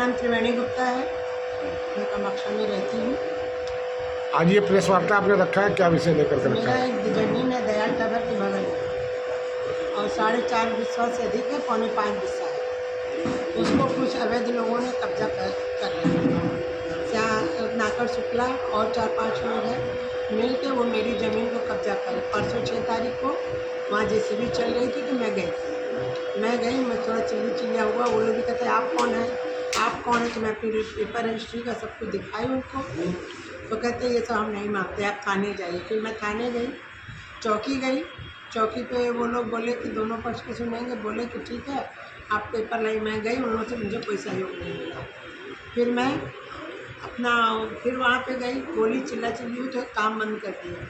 नाम त्रिवेणी गुप्ता है, मैं कामाख्या में रहती हूँ। आज ये प्रेस वार्ता आपने रखा है, क्या विषय लेकर के रखा मेरा है? एक ज़मीन है दयाल टावर के बगल में और 4.5 बिस्सा से अधिक है, 4.25 बिस्सा है। उसको कुछ अवैध लोगों ने कब्जा कर लिया। रत्नाकर शुक्ला और 4-5 लोग हैं मिल के वो मेरी ज़मीन को कब्जा करे। परसों 6 तारीख को वहाँ जेसीबी चल रही थी तो मैं गई, मैं थोड़ा चिल्लिया हुआ। वो लोग भी कहते आप कौन है, आप कौन है? तो मैं अपनी पेपर रजिस्ट्री का सब कुछ दिखाई उनको, तो कहते ये सब हम नहीं मानते, आप थाने जाइए। फिर मैं थाने गई, चौकी पे वो लोग बोले कि दोनों पक्ष के सुनेंगे। बोले कि ठीक है आप पेपर लाई। मैं गई, उन्होंने से मुझे कोई सहयोग नहीं मिला। फिर वहाँ पे गई, गोली चिल्ली हुई तो काम बंद कर दिया।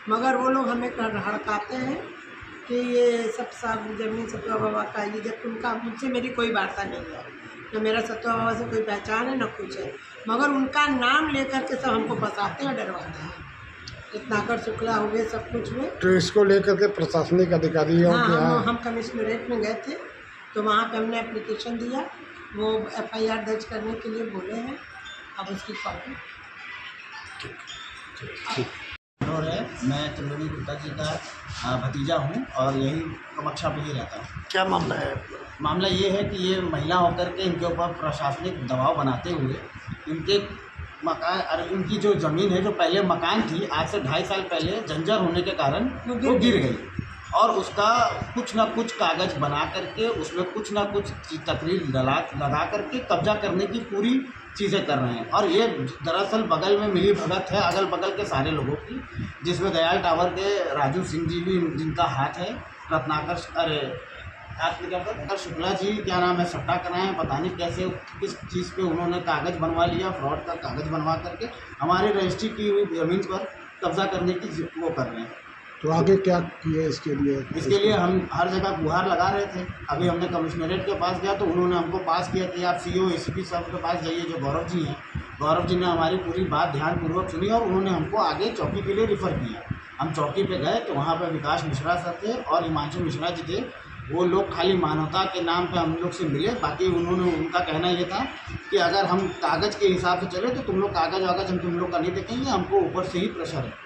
मगर वो लोग हमें हड़काते हैं कि ये सब ज़मीन सतुआ बाबा का है, जबकि उनका मुझसे मेरी कोई वार्ता नहीं है, न मेरा सतुआ बाबा से कोई पहचान है न कुछ है। मगर उनका नाम लेकर के सब हमको फंसाते हैं, डरवाते हैं। रत्नाकर शुक्ला हुए, सब कुछ हुए। तो इसको लेकर के प्रशासनिक अधिकारियों के यहाँ हम कमिश्नरेट में गए थे, तो वहाँ पे हमने एप्लीकेशन दिया। वो FIR दर्ज करने के लिए बोले हैं, अब उसकी कॉपी। और है, मैं त्रिवेणी गुप्ता जी का भतीजा हूँ और यही कामाख्या पे ही रहता हूँ। क्या मामला है? मामला ये है कि ये महिला होकर के इनके ऊपर प्रशासनिक दबाव बनाते हुए इनके मकान और इनकी जो ज़मीन है, जो पहले मकान थी, आज से 2.5 साल पहले जंजर होने के कारण वो गिर गई और उसका कुछ ना कुछ कागज़ बना करके उसमें कुछ ना कुछ तकरीर लगा करके कब्जा करने की पूरी चीज़ें कर रहे हैं। और ये दरअसल बगल में मिली भगत है अगल बगल के सारे लोगों की, जिसमें दयाल टावर के राजू सिंह जी भी जिनका हाथ है, रत्नाकर शुक्ला जी क्या नाम है, सट्टा कराए हैं, पता नहीं कैसे किस चीज़ पे उन्होंने कागज़ बनवा लिया, फ्रॉड का कागज़ बनवा करके हमारी रजिस्ट्री की हुई ज़मीन पर कब्जा करने की वो कर रहे हैं। तो आगे क्या किए इसके लिए? हम हर जगह गुहार लगा रहे थे। अभी हमने कमिश्नरेट के पास गया तो उन्होंने हमको पास किया कि आप CO ACP साहब के पास जाइए, जो गौरव जी हैं। गौरव जी ने हमारी पूरी बात ध्यानपूर्वक सुनी और उन्होंने हमको आगे चौकी के लिए रिफ़र किया। हम चौकी पे गए तो वहाँ पर विकास मिश्रा सर थे और हिमांशु मिश्रा जी थे। वो लोग खाली मानवता के नाम पे हम लोग से मिले, बाकी उनका कहना ये था कि अगर हम कागज़ के हिसाब से चले तो तुम लोग कागज़ वागज़ हम तुम लोग का नहीं देखेंगे, हमको ऊपर से ही प्रेशर है।